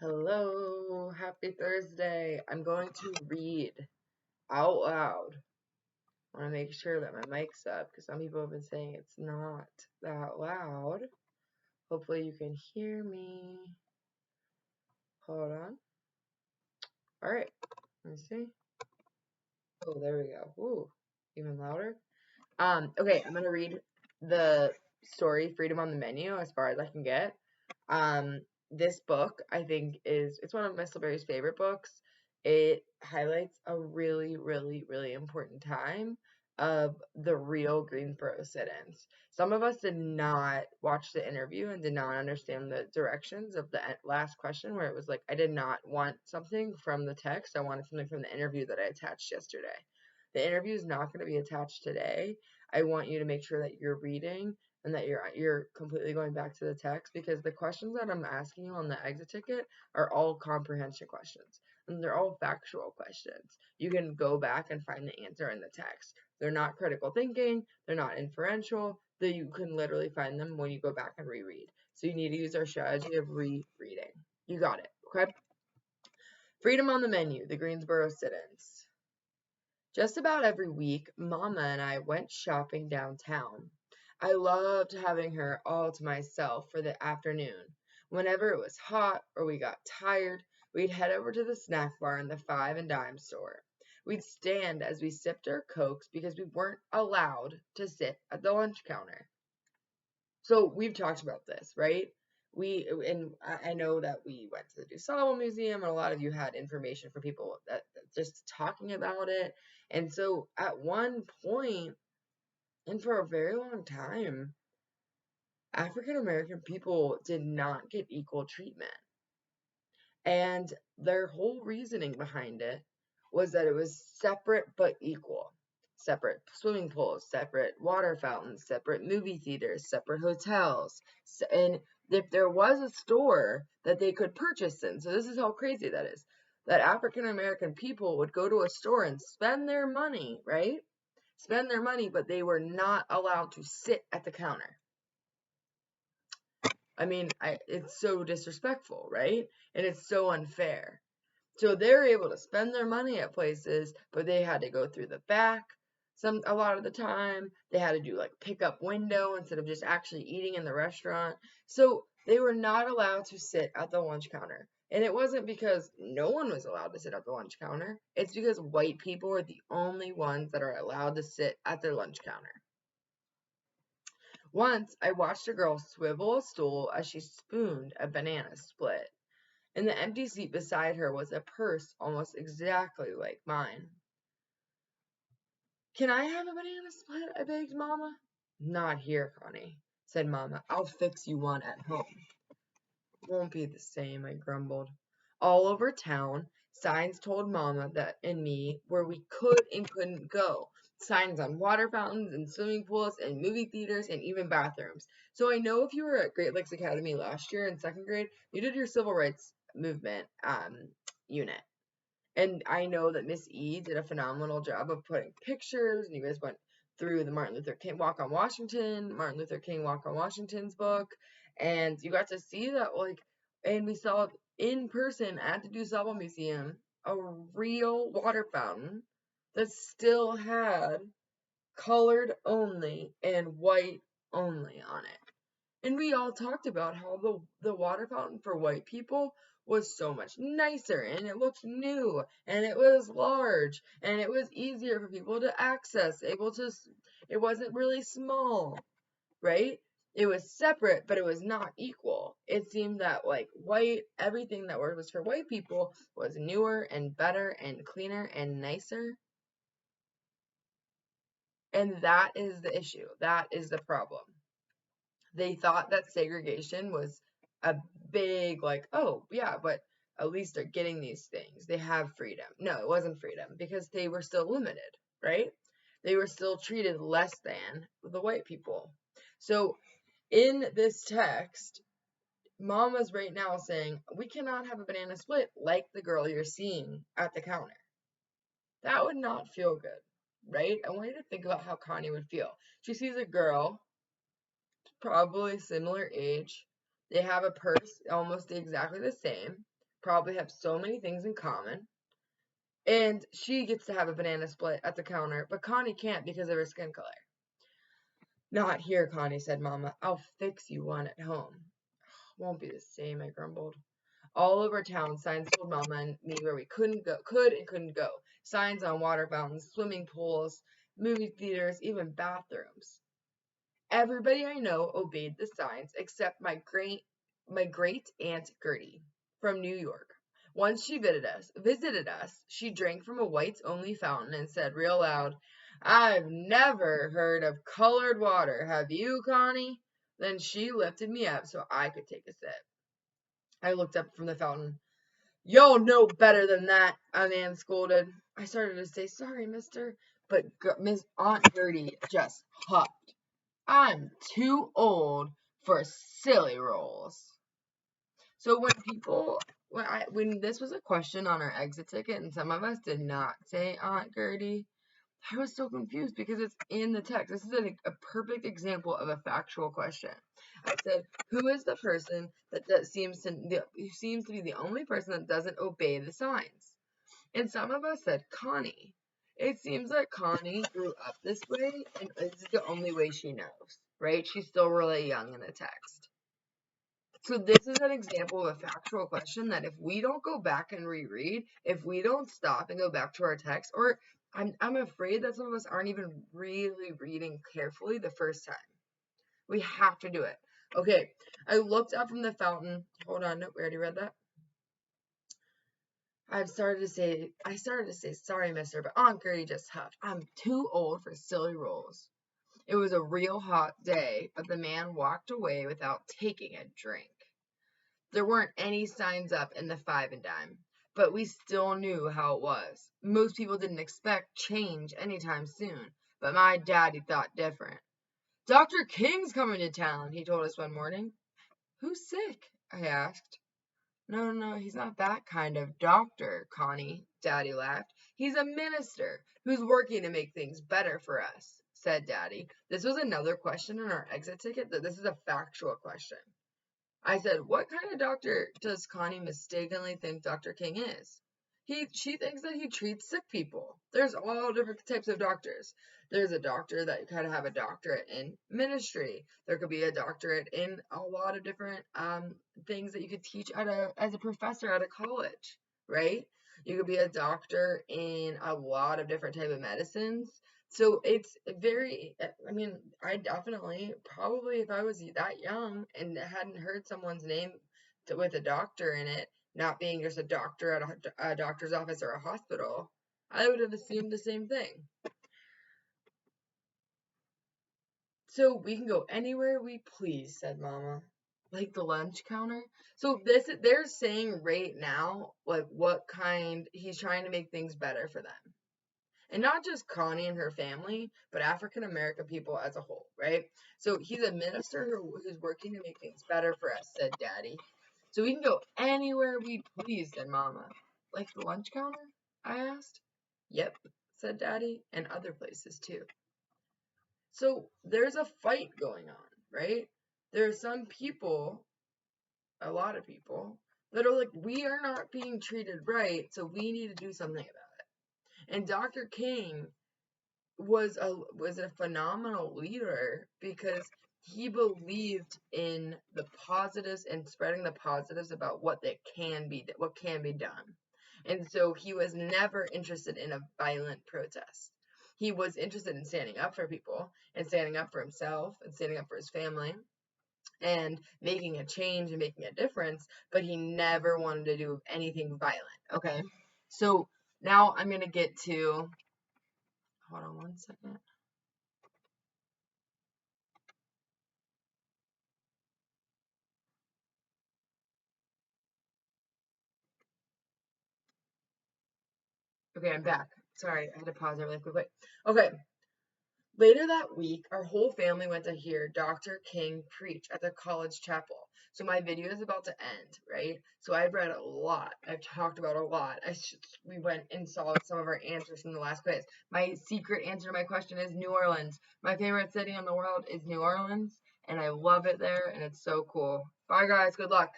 Hello, happy Thursday. I'm going to read out loud. I want to make sure that my mic's up because some people have been saying it's not that loud. Hopefully you can hear me. Hold on. All right, let me see. Oh, there we go. Ooh, even louder. Okay, I'm gonna read the story Freedom on the Menu as far as I can get. This book I think it's one of Miss Liberi's favorite books. It highlights a really, really, really important time of the real Greensboro sit-ins. Some of us did not watch the interview and did not understand the directions of the last question where it was like, I did not want something from the text. I wanted something from the interview that I attached yesterday. The interview is not going to be attached today. I want you to make sure that you're reading and that you're completely going back to the text because the questions that I'm asking you on the exit ticket are all comprehension questions and they're all factual questions. You can go back and find the answer in the text. They're not critical thinking, they're not inferential, that you can literally find them when you go back and reread. So you need to use our strategy of rereading. You got it, okay? Freedom on the Menu, the Greensboro sit-ins. Just about every week, Mama and I went shopping downtown. I loved having her all to myself for the afternoon. Whenever it was hot or we got tired, we'd head over to the snack bar in the five and dime store. We'd stand as we sipped our Cokes because we weren't allowed to sit at the lunch counter. So we've talked about this, right? I know that we went to the DuSable Museum, and a lot of you had information for people that just talking about it. And so at one point, and for a very long time, African American people did not get equal treatment. And their whole reasoning behind it was that it was separate but equal. Separate swimming pools, separate water fountains, separate movie theaters, separate hotels. And if there was a store that they could purchase in, so this is how crazy that is, that African American people would go to a store and spend their money, right? Spend their money, but they were not allowed to sit at the counter. I mean, it's so disrespectful, right? And it's so unfair. So they're able to spend their money at places, but they had to go through the back a lot of the time. They had to do like pick up window instead of just actually eating in the restaurant. So they were not allowed to sit at the lunch counter. And it wasn't because no one was allowed to sit at the lunch counter. It's because white people are the only ones that are allowed to sit at their lunch counter. Once I watched a girl swivel a stool as she spooned a banana split. In the empty seat beside her was a purse almost exactly like mine. Can I have a banana split? I begged Mama. Not here, Connie, said Mama. I'll fix you one at home. Won't be the same, I grumbled. All over town, signs told Mama that and me where we could and couldn't go. Signs on water fountains and swimming pools and movie theaters and even bathrooms. So I know if you were at Great Lakes Academy last year in second grade, you did your civil rights movement unit. And I know that Miss E did a phenomenal job of putting pictures, and you guys went through the Martin Luther King Walk on Washington, Martin Luther King Walk on Washington's book, and you got to see that, like, and we saw in person at the DuSable Museum a real water fountain that still had colored only and white only on it. And we all talked about how the water fountain for white people was so much nicer and it looked new and it was large and it was easier for people to access, it wasn't really small, right? It was separate, but it was not equal. It seemed that like everything that was for white people was newer and better and cleaner and nicer. And that is the issue. That is the problem. They thought that segregation was a big, like, oh, yeah, but at least they're getting these things. They have freedom. No, it wasn't freedom because they were still limited, right? They were still treated less than the white people. So in this text, Mama's right now saying, we cannot have a banana split like the girl you're seeing at the counter. That would not feel good, right? I want you to think about how Connie would feel. She sees a girl probably similar age. They have a purse almost exactly the same. probably have so many things in common. And she gets to have a banana split at the counter, but Connie can't because of her skin color. Not here, Connie, said Mama. I'll fix you one at home. Won't be the same, I grumbled. All over town, signs told Mama and me where we could and couldn't go. Signs on water fountains, swimming pools, movie theaters, even bathrooms. Everybody I know obeyed the signs except my great aunt Gertie from New York. Once she visited us, she drank from a whites only fountain and said real loud, I've never heard of colored water, have you, Connie? Then she lifted me up so I could take a sip. I looked up from the fountain. You'll know better than that, a man scolded. I started to say, sorry, mister, but Miss Aunt Gertie just huffed. I'm too old for silly rolls. So when this was a question on our exit ticket and some of us did not say Aunt Gertie, I was so confused because it's in the text. This is a perfect example of a factual question. I said, who is the person that seems to be the only person that doesn't obey the signs? And some of us said Connie. It seems like Connie grew up this way and this is the only way she knows, right? She's still really young in the text. So this is an example of a factual question that if we don't go back and reread, if we don't stop and go back to our text, or I'm afraid that some of us aren't even really reading carefully the first time. We have to do it. Okay, I looked up from the fountain. Hold on, nope, we already read that. I started to say, sorry, mister, but Aunt Gertie just huffed. I'm too old for silly rolls. It was a real hot day, but the man walked away without taking a drink. There weren't any signs up in the five and dime, but we still knew how it was. Most people didn't expect change anytime soon, but my daddy thought different. Dr. King's coming to town, he told us one morning. Who's sick? I asked. No, he's not that kind of doctor, Connie, Daddy laughed. He's a minister who's working to make things better for us, said Daddy. This was another question on our exit ticket, that this is a factual question. I said, what kind of doctor does Connie mistakenly think Dr. King is? She thinks that he treats sick people. There's all different types of doctors. There's a doctor that kind of have a doctorate in ministry. There could be a doctorate in a lot of different things that you could teach as a professor at a college, right? You could be a doctor in a lot of different type of medicines. So it's I definitely, probably if I was that young and hadn't heard someone's name with a doctor in it, not being just a doctor at a doctor's office or a hospital, I would have assumed the same thing. So we can go anywhere we please, said Mama. Like the lunch counter? So they're saying right now, like what kind, he's trying to make things better for them. And not just Connie and her family, but African American people as a whole, right? So he's a minister who's working to make things better for us, said Daddy. So we can go anywhere we please, said Mama. Like the lunch counter? I asked. Yep, said Daddy, and other places too. So there's a fight going on, right? There are some people, a lot of people, that are like, we are not being treated right, so we need to do something about it. And Dr. King was a phenomenal leader because he believed in the positives and spreading the positives about what can be done. And so he was never interested in a violent protest. He was interested in standing up for people and standing up for himself and standing up for his family and making a change and making a difference, but he never wanted to do anything violent. Okay, so now I'm going to get to, hold on one second. Okay, I'm back. Sorry, I had to pause it really quickly. Okay. Later that week, our whole family went to hear Dr. King preach at the college chapel. So my video is about to end, right? So I've read a lot. I've talked about a lot. We went and saw some of our answers from the last quiz. My secret answer to my question is New Orleans. My favorite city in the world is New Orleans, and I love it there, and it's so cool. Bye, guys. Good luck.